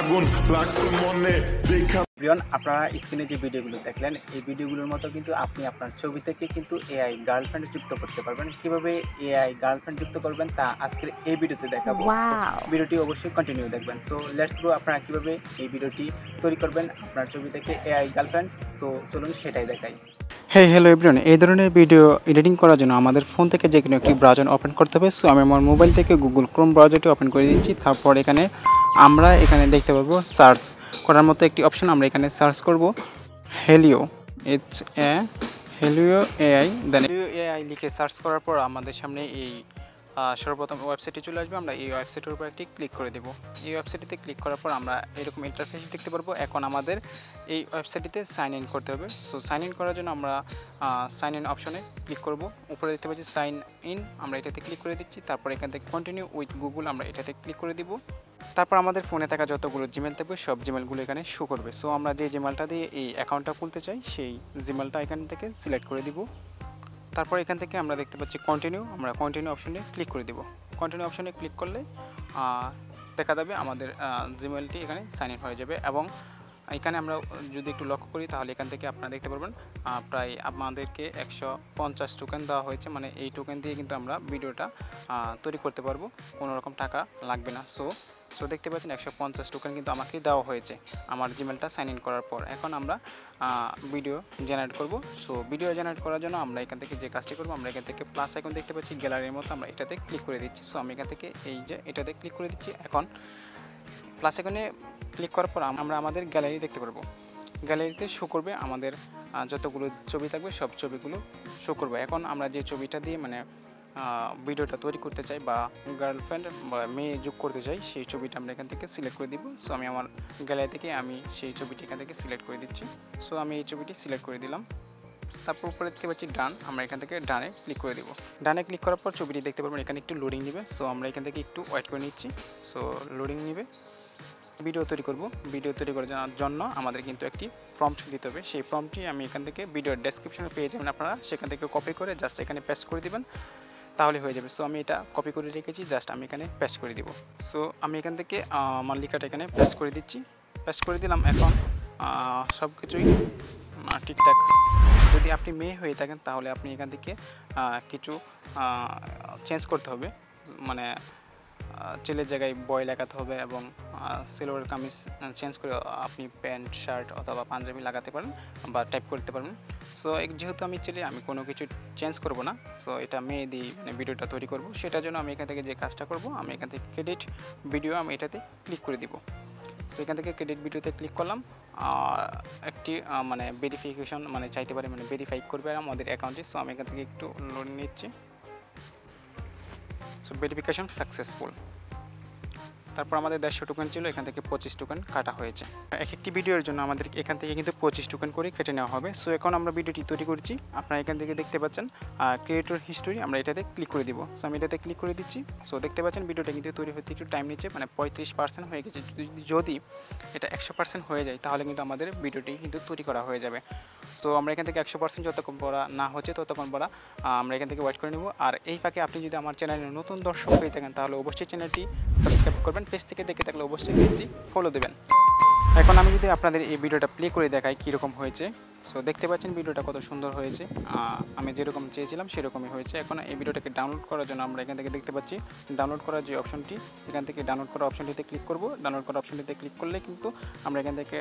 আগুন লাগছে মনে দেখা। প্রিয়ন, আপনারা স্ক্রিনে যে ভিডিওগুলো দেখলেন এই ভিডিওগুলোর মতো কিন্তু আপনি আপনার ছবি থেকে কিন্তু এআই গার্লফ্রেন্ড যুক্ত করতে পারবেন। কিভাবে এআই গার্লফ্রেন্ড যুক্ত করবেন তা আজকের এই ভিডিওতে দেখাবো। ভিডিওটি অবশ্যই কন্টিনিউ দেখবেন। সো লেটস গো, আপনারা কিভাবে এই ভিডিওটি তৈরি করবেন আপনার ছবি থেকে এআই গার্লফ্রেন্ড। সো চলুন সেটাই দেখাই। হ্যালো এভরিওয়ান, এই ধরনের ভিডিও এডিটিং করার জন্য আমাদের ফোন থেকে যে কোনো একটি ব্রাউজার ওপেন করতে হবে। সো আমি আমার মোবাইল থেকে গুগল ক্রোম ব্রাউজারটি ওপেন করে দিচ্ছি। তারপর আমরা এখানে দেখতে পাবো সার্চ করার মতো একটি অপশন। আমরা এখানে সার্চ করব হেলিও, হেলিও এআই। দেন হেলিও এআই লিখে সার্চ করার পর আমাদের সামনে এই সর্বপ্রথম ওয়েবসাইটে চলে আসবে। আমরা এই ওয়েবসাইটের উপর একটি ক্লিক করে দেব। এই ওয়েবসাইটে ক্লিক করার পর আমরা এরকম ইন্টারফেস দেখতে পারবো। এখন আমাদের এই ওয়েবসাইটে সাইন ইন করতে হবে। সো সাইন ইন করার জন্য আমরা সাইন ইন অপশনে ক্লিক করব। উপরে দেখতে পাচ্ছি সাইন ইন, আমরা এটাতে ক্লিক করে দিচ্ছি। তারপর এখান থেকে কন্টিনিউ উইথ গুগল আমরা এটাতে ক্লিক করে দিব। তারপর আমাদের ফোনে থাকা যতগুলো জিমেল থাকবে সব জিমেলগুলো এখানে শো করবে। সো আমরা যে জিমেলটা দিয়ে এই অ্যাকাউন্টটা খুলতে চাই সেই জিমেলটা এখান থেকে সিলেক্ট করে দিব। তারপর এখান থেকে আমরা দেখতে পাচ্ছি কন্টিনিউ, আমরা কন্টিনিউ অপশনে ক্লিক করে দিব। কন্টিনিউ অপশনে ক্লিক করলে দেখা যাবে আমাদের জিমেলটি এখানে সাইন ইন হয়ে যাবে। এবং এখানে আমরা যদি একটু লক্ষ্য করি তাহলে এখান থেকে আপনারা দেখতে পারবেন প্রায় আমাদেরকে 150 টোকেন দেওয়া হয়েছে। মানে এই টোকেন দিয়ে কিন্তু আমরা ভিডিওটা তৈরি করতে পারবো, কোনো রকম টাকা লাগবে না। সো দেখতে পাচ্ছেন 150 টোকেন কিন্তু আমাকে দেওয়া হয়েছে আমার জিমেলটা সাইন ইন করার পর। এখন আমরা ভিডিও জেনারেট করব। সো ভিডিও জেনারেট করার জন্য আমরা এখান থেকে যে কাজটি করব, আমরা এখান থেকে প্লাস আইকন দেখতে পাচ্ছি গ্যালারির মতো, আমরা এটাতে ক্লিক করে দিচ্ছি। সো আমি এখান থেকে এই যে এটাতে ক্লিক করে দিচ্ছি। এখন প্লাস আইকনে ক্লিক করার পর আমরা আমাদের গ্যালারি দেখতে পারবো। গ্যালারিতে শো করবে আমাদের যতগুলো ছবি থাকবে সব ছবিগুলো শো করবে। এখন আমরা যে ছবিটা দিয়ে মানে ভিডিওটা তৈরি করতে চাই বা গার্লফ্রেন্ড বা মেয়ে যোগ করতে চাই সেই ছবিটা আমরা এখান থেকে সিলেক্ট করে দিব। সো আমি আমার গ্যালারি থেকে আমি সেই ছবিটি এখান থেকে সিলেক্ট করে দিচ্ছি। সো আমি এই ছবিটি সিলেক্ট করে দিলাম। তারপর উপরে দেখতে পাচ্ছি ডান, আমরা এখান থেকে ডানে ক্লিক করে দিব। ডানে ক্লিক করার পর ছবিটি দেখতে পারবেন এখানে একটু লোডিং নেবে। সো আমরা এখান থেকে একটু ওয়েট করে নিচ্ছি। সো লোডিং নেবে। ভিডিও তৈরি করব। ভিডিও তৈরি করার জন্য আমাদের কিন্তু একটি প্রম্পট দিতে হবে। সেই প্রম্পটটি আমি এখান থেকে ভিডিওর ডেসক্রিপশনে পেয়ে যাবেন আপনারা, সেখান থেকে কপি করে জাস্ট এখানে পেস্ট করে দিবেন, তাহলে হয়ে যাবে। সো আমি এটা কপি করে রেখেছি, জাস্ট আমি এখানে পেস্ট করে দিব। সো আমি এখান থেকে আমার লেখাটা এখানে পেস্ট করে দিচ্ছি। পেস্ট করে দিলাম। এখন সব কিছুই ঠিকঠাক। যদি আপনি মেয়ে হয়ে থাকেন তাহলে আপনি এখান থেকে কিছু চেঞ্জ করতে হবে, মানে ছেলের জায়গায় বয় লাগাতে হবে এবং সেলোয়ার কামিজ চেঞ্জ করে আপনি প্যান্ট শার্ট অথবা পাঞ্জাবি লাগাতে পারেন বা টাইপ করতে পারেন। সো যেহেতু আমি ছেলে, আমি কোনো কিছু চেঞ্জ করব না। সো এটা মেয়ে দিয়ে মানে ভিডিওটা তৈরি করব। সেটার জন্য আমি এখান থেকে যে কাজটা করব, আমি এখান থেকে ক্রেডিট ভিডিও আমি এটাতে ক্লিক করে দিব। সো এখান থেকে ক্রেডিট ভিডিওতে ক্লিক করলাম। একটি মানে ভেরিফিকেশন মানে চাইতে পারে, মানে ভেরিফাই করবে আমাদের অ্যাকাউন্টে। সো আমি এখান থেকে একটু লোড নিচ্ছি। So verification successful. তারপর আমাদের 150 টোকেন ছিল, এখান থেকে 25 টোকেন কাটা হয়েছে। একটি ভিডিওর জন্য আমাদের এখান থেকে কিন্তু 25 টোকেন করে কেটে নেওয়া হবে। সো এখন আমরা ভিডিওটি তৈরি করেছি, আপনারা এখান থেকে দেখতে পাচ্ছেন ক্রিয়েটর হিস্টোরি, আমরা এটাতে ক্লিক করে দিব। সো আমি এটাতে ক্লিক করে দিচ্ছি। সো দেখতে পাচ্ছেন ভিডিওটা কিন্তু তৈরি হতে একটু টাইম নিচ্ছে, মানে 35% হয়ে গেছে। যদি এটা 100% হয়ে যায় তাহলে কিন্তু আমাদের ভিডিওটি কিন্তু তৈরি করা হয়ে যাবে। সো আমরা এখান থেকে 100% যতক্ষণ পড়া না হচ্ছে ততক্ষণ পড়া আমরা এখান থেকে ওয়েট করে নেব। আর এই ফাঁকে আপনি যদি আমার চ্যানেলে নতুন দর্শক হয়ে থাকেন তাহলে অবশ্যই চ্যানেলটি সাবস্ক্রাইব করবেন, পেজ থেকে দেখে থাকলে অবশ্যই পেজটি ফলো দেবেন। এখন আমি যদি আপনাদের এই ভিডিওটা প্লে করে দেখাই কীরকম হয়েছে। সো দেখতে পাচ্ছেন ভিডিওটা কত সুন্দর হয়েছে, আমি যেরকম চেয়েছিলাম সেরকমই হয়েছে। এখন এই ভিডিওটাকে ডাউনলোড করার জন্য আমরা এখান থেকে দেখতে পাচ্ছি ডাউনলোড করার যে অপশনটি, এখান থেকে ডাউনলোড করার অপশনটিতে ক্লিক করব। ডাউনলোড করার অপশনটিতে ক্লিক করলে কিন্তু আমরা এখান থেকে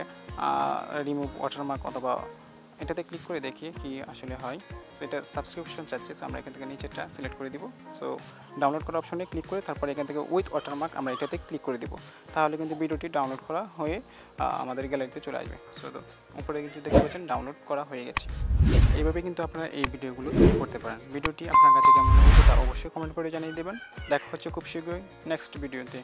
রিমুভ ওয়াটারমার্ক অথবা এটাতে ক্লিক করে দেখি কি আসলে হয়। সো এটা সাবস্ক্রিপশন চাচ্ছে, সো আমরা এখান থেকে নিচেরটা সিলেক্ট করে দিব। সো ডাউনলোড করার অপশনে ক্লিক করে তারপর এখান থেকে উইথ ওয়াটারমার্ক আমরা এটাতে ক্লিক করে দিব। তাহলে কিন্তু ভিডিওটি ডাউনলোড করা হয়ে আমাদের গ্যালারিতে চলে আসবে। সো তো উপরে কিন্তু দেখতে পাচ্ছেন ডাউনলোড করা হয়ে গেছে। এইভাবে কিন্তু আপনারা এই ভিডিওগুলো করতে পারেন। ভিডিওটি আপনার কাছে কেমন লেগেছে তা অবশ্যই কমেন্ট করে জানিয়ে দেবেন। দেখা হচ্ছে খুব শীঘ্রই নেক্সট ভিডিওতে।